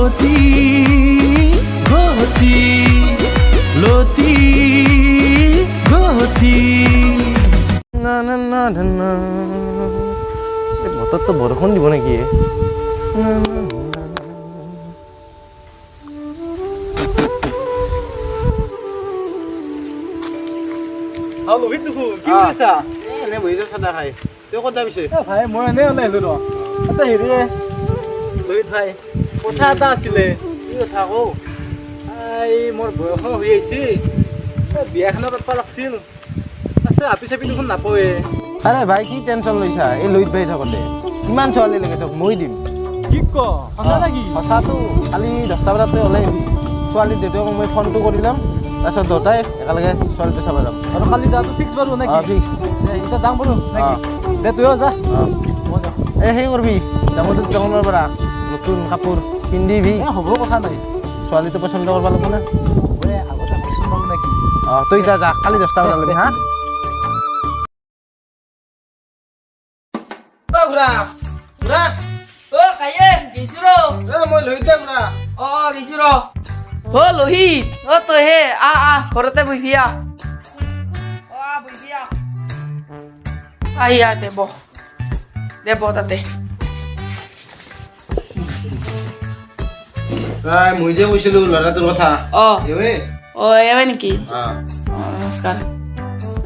লতি গতি লতি গতি না না না না এই বতৰটো বৰষুণ দিব নেকি লোহিত দেখো কি কৰিছা এনে বহি যা চাদা খাই তই ক'ত যাবিছে ভাই মই এনে ওলাই আহিলো ন আচ্ছা হেৰি লোহিত ভাই কথা এটা আছিলে কি কথা কও এই মোৰ বয়স হৈ আহিছে বিয়াখনত পাতিব লাগিছিল আছে আপি চাপি দেখোন নাপয়ে আৰে ভাই কি টেনশ্যন লৈছা এই লইত ভাই থাকোতে কিমান ছোৱালী লাগে তোক মই দিম কি ক সঁচা নেকি সঁচাটো কালি 10টা বজাতে ওলাই আহিবি ছোৱালী দেউতাকক মই ফোনটো কৰি ল'ম তাৰপিছত দুটাই একেলগে ছোৱালীটো চাব যাম আৰু কালি যাওঁটো ফিক্স বাৰু নেকি ফিক্স এতিয়া যাম বাৰু নেকি দে তইও যা মই যাওঁ এই সেই কৰিবি দামোদৰ দোকানৰ পৰা নতুন কাপোৰ পিন্ধিবি হ'ব কথা নাই ছোৱালীটো পচন্দ কৰিব লাগিব না আগতে পচন্দ পাম নেকি তই যা যা কালি 10টা বজাত ওলাবি হা ঘুৰা ঘুৰা কায়ে গেছো ৰ মই লৈ দে ঘুৰা গেছো ৰ লোহিত তই হে ঘৰতে বহিবি বহিবি আহি দেব তাতে মই যে কৈছিলো ল'ৰাটোৰ কথা এৱে নেকি নমস্কাৰ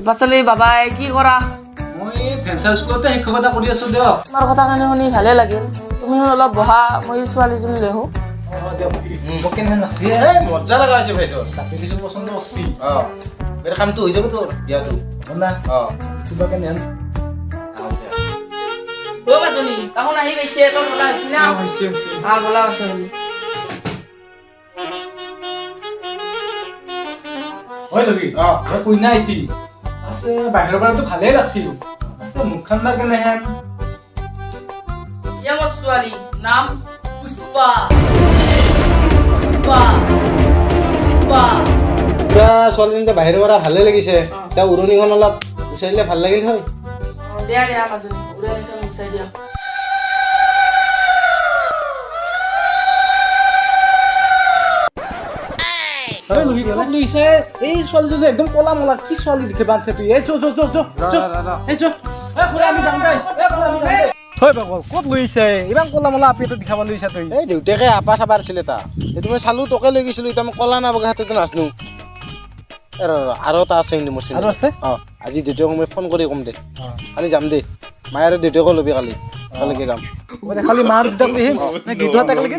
পাচলি বাবাই কি কৰা মই ফেঞ্চাৰ স্কুলতে শিক্ষকতা কৰি আছো দিয়ক তোমাৰ কথা কাৰণে শুনি ভালে লাগিল তুমি অলপ বহা মই ছোৱালীজনী লৈ আহোঁ মজা লগা হৈছে ভাই তোৰ কিছু পচন্দ কৰছি বেৰ কামটো হৈ যাব তোৰ বিয়াটো কিবা কেনে বাজনী তাহোন আহি পাইছে তোৰ বলা হৈছে না বলা আছে হয় লবি কইনা আহিছি আছে বাহিৰৰ পৰাতো ভালেই লাগছিল আছে মুখখন বা কেনেহেন মোৰ ছোৱালী নাম পুষ্পা পুষ্পা পুষ্পা ছোৱালীজনী বাহিৰৰ পৰা ভালে লাগিছে এতিয়া উৰণিখন অলপ বিচাৰিলে ভাল লাগিল হয় দিয়া মাজনী উৰণিখন বিচাৰি দিয়া এই ছোৱালীজনী একদম কলা মলা কি ছোৱালী দেখে বানছে তুই এই ক'ত লৈছে ইমান কলা মলা আপি দেখাব লৈছা তই এই দেউতাকে আপা চাবা আছিলে তা সেইটো মই চালো তোকে লৈ গৈছিলো এতিয়া মই কলা না বগা হাততো নাজানো আৰু এটা আছে কিন্তু মোৰ আৰু আছে আজি দেউতাকক মই ফোন কৰি ক'ম দে কালি যাম দে মায়ে আৰু দেউতাকো ল'বি কালি একেলগে যাম খালি মাৰ দুটাক লৈ আহিম নে গীত একেলগে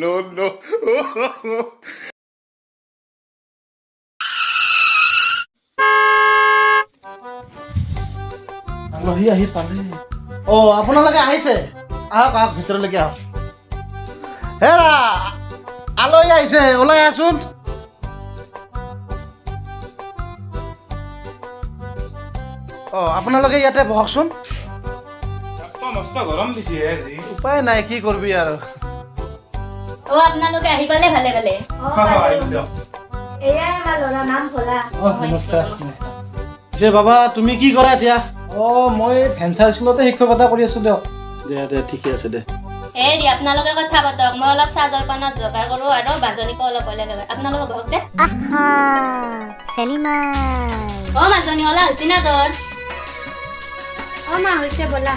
আলহী আহি পালে আপোনালোকে আহিছে আহক ভিতৰলৈকে আহক হেৰা আলহী আহিছে ওলাই আহচোন আপোনালোকে ইয়াতে বহকচোন মস্ত গৰম দিছে আজি উপায় নাই কি কৰিবি আৰু আপোনালোকে আহি পালে ভালে ভালে এয়াই আমাৰ ল'ৰা নাম ভোলা নমস্কাৰ যে বাবা তুমি কি কৰা এতিয়া মই ফেঞ্চাৰ স্কুলতে শিক্ষকতা কৰি আছো দিয়ক দে ঠিকে আছে দে হেৰি আপোনালোকে কথা পাতক মই অলপ চাহ জলপানত যোগাৰ কৰোঁ আৰু বাজনীকো অলপ ওলাই লগাই আপোনালোকে বহক দে মাজনী ওলা হৈছে না তোৰ মা হৈছে ব'লা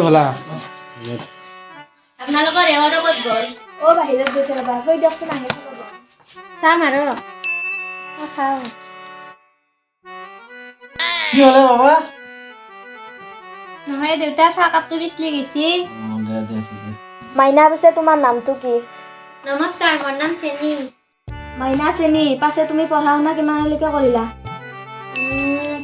ভলা আপোনালোকৰ এওঁৰ ক'ত গ'ল বাহিৰত গৈছে ৰ'বা কৈ দিয়কচোন আহি চাম আৰু খাওঁ কি হ'লে বাবা নহয় দেউতা চাহ কাপটো বিচলি গৈছি মাইনা পিছে তোমাৰ নামটো কি নমস্কাৰ মোৰ নাম চেনী মাইনা চেনী পাছে তুমি পঢ়া শুনা কিমানলৈকে কৰিলা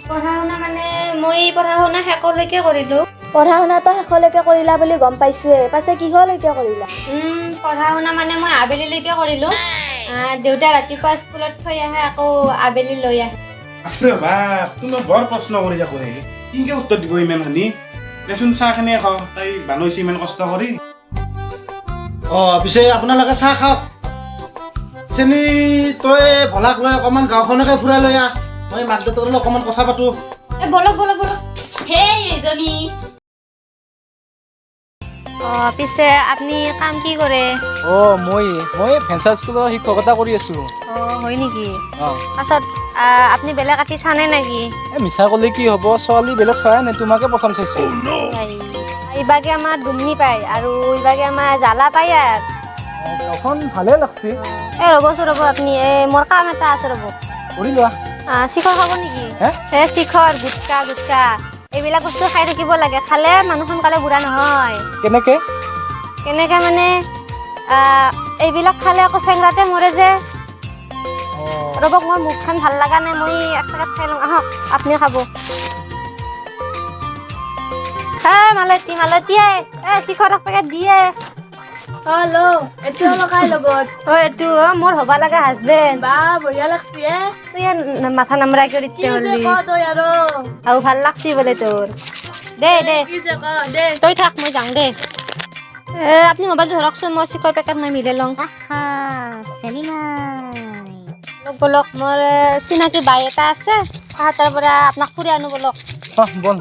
পঢ়া শুনা মানে মই পঢ়া শুনা শেষলৈকে কৰিলোঁ পঢ়া শুনাটো শেষলৈকে কৰিলা বুলি গম পাইছোৱে পাছে কিহলৈকে কৰিলা পঢ়া শুনা মানে মই আবেলিলৈকে কৰিলোঁ দেউতা ৰাতিপুৱা স্কুলত থৈ আহে আকৌ আবেলি লৈ আহে বাপ তুমি বৰ প্ৰশ্ন কৰি থাকো কিনকে উত্তৰ দিব ইমান হানি দেচোন চাহখিনি খাওঁ তাই বানৈছে ইমান কষ্ট কৰি পিছে আপোনালোকে চাহ খাওক চেনি তই ভলাক লৈ অকণমান গাঁওখনকে ফুৰাই লৈ আহ মই মাক দেউতাকৰ লগত অকণমান কথা পাতো বলক বলক বলক হেই এজনী অঁ পিছে আপুনি কাম কি কৰে অ' মই ভেঞ্চাৰ স্কুলৰ শিক্ষকতা কৰি আছোঁ। অঁ হয় নেকি অঁ পাছত আপুনি বেলেগ আপি চানে নেকি এই মিছা ক'লে কি হ'ব, ছোৱালী বেলেগ চোৱাই নাই, তোমাকে প্ৰথম চাইছোঁ। ইবাগে আমাৰ দুমনি পায় আৰু ইবাগে আমাৰ জ্বালা পায় আৰু গাঁওখন ভালেই লাগছে, এই ৰ'বচোন ৰ'ব আপুনি মোৰ কাম এটা আছে ৰ'ব কৰি লোৱা। শিখৰ খাব নেকি হে? শিখৰ গুটকা এইবিলাক বস্তু খাই থাকিব লাগে, খালে মানুহ সোনকালে বুঢ়া নহয়। কেনেকে? কেনেকে মানে এইবিলাক খালে আকৌ চেংৰাতে মৰে যে। ৰ'বক মোৰ মুখখন ভাল লগা নাই, মই এক পেকেট খাই লওঁ, আহক আপুনিও খাব। মালতী শিখৰ এক পেকেট দিয়ে। হেল্ল' এইটো লগাই লগত এইটো মোৰ হ'ব লগা হাজবেণ্ড বা বঢ়িয়া লাগছি মাথা নামৰা কিয় দিতে তই আৰু ভাল লাগছি বোলে তোৰ দে তই থাক মই যাওঁ দে আপুনি মোবাইলটো ধৰকচোন, মই চিখৰ পেকেট মই মিলাই লওঁ। বলক মোৰ চিনাকি বাই এটা আছে, তাহাঁতৰ পৰা আপোনাক ফুৰি আনো বলক। বল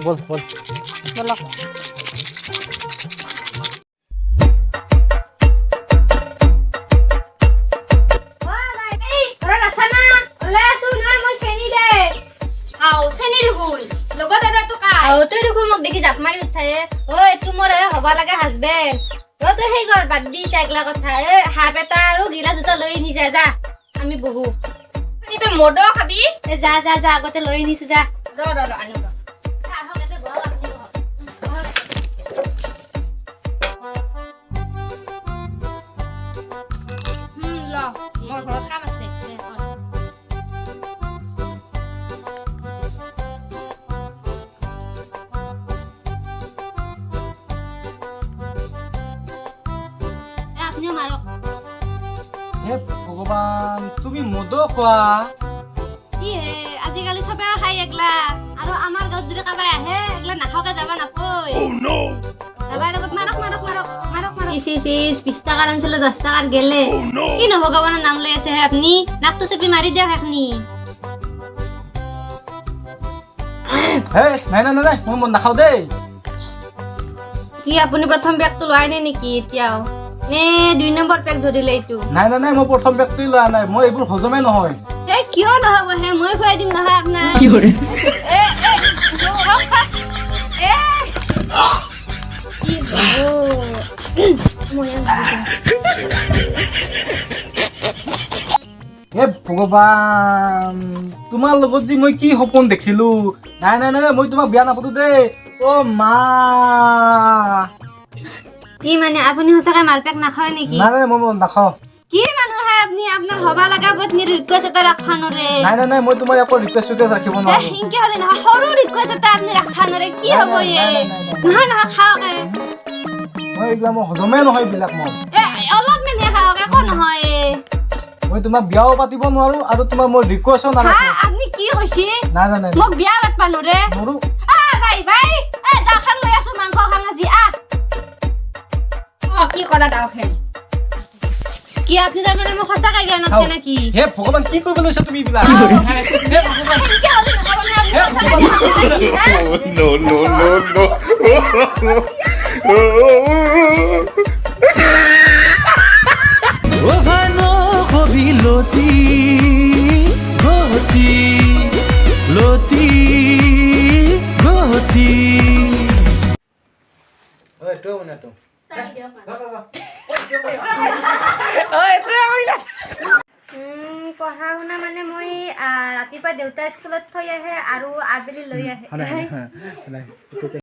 বলক মোক দেখি জাপ মাৰি উঠায়ে এইটো মোৰ হবা লগা হাজবেণ্ড তই সেই ঘৰ বাদ দি তাইকলা কথা হাফ এটা আৰু গিলাচ দুটা লৈ আনি যা আমি বহু তই মদ খাবি যা আগতে লৈ আনিছো যা আনো মোৰ ঘৰত কাম আছে হে ভগৱান, তুমি মদো খোৱা? আজিকালি চবে খাই একলা আৰু আমাৰ গাঁৱত যদি কাবাই আহে একলা নাখাওকে যাবা নাপই যাবাই লগত মাৰক 20 টাকাৰ আনছিলে 10 টাকাৰ গেলে কি ন ভগৱানৰ নাম লৈ আছে হে আপুনি নাকটো চেপি মাৰি দিয়ক এখনি হে নাই মই মদ নাখাওঁ দেই। কি আপুনি প্ৰথম বেগটো লোৱাই নাই নেকি এতিয়াও নে 2 নম্বৰ পেক ধৰিলে এইটো? নাই মই প্ৰথম বেগটোই লোৱা নাই, মই এইবোৰ হজমে নহয়। কিয় নহব হে মই খুৱাই দিম নহয় আপোনাক। হে ভগৱান, তোমাৰ লগত যে মই কি সপোন দেখিলো। নাই মই তোমাক বিয়া নাপাতো দেই। অ মা কি মানে আপুনি সঁচাকে মালপেক নাখায় নেকি? নাই মই নাখাওঁ। কি মানুহ হে আপুনি আপোনাৰ হবা লগা পত্নীৰ ৰিকুৱেষ্ট এটা ৰাখা নৰে? নাই মই তোমাৰ একো ৰিকুৱেষ্ট ৰাখিব নোৱাৰো। হিংকে হলে নহয় সৰু ৰিকুৱেষ্ট এটা আপুনি ৰাখা নৰে কি হ'ব নহয় খাওকে মই এইবিলাক মই হজমে নহয় এইবিলাক মই অলপ মানে খাওকে একো নহয় মই তোমাক বিয়াও পাতিব নোৱাৰো আৰু তোমাৰ মই ৰিকুৱেষ্টও নাৰাখো। আপুনি কি কৈছে? নাই মোক বিয়া পাতবা নৰে নৰো। বাই দাখান লৈ আছো মাংস খাঙা জি কি কৰা দাখান কি আপনি তাৰমানে মোক সঁচাকে বিয়া নাপাতে নেকি? হে ভগৱান কি কৰিব লৈছা তুমি এইবিলাক? পঢ়া শুনা মানে মই ৰাতিপুৱা দেউতা স্কুলত থৈ আহে আৰু আবেলি লৈ আহে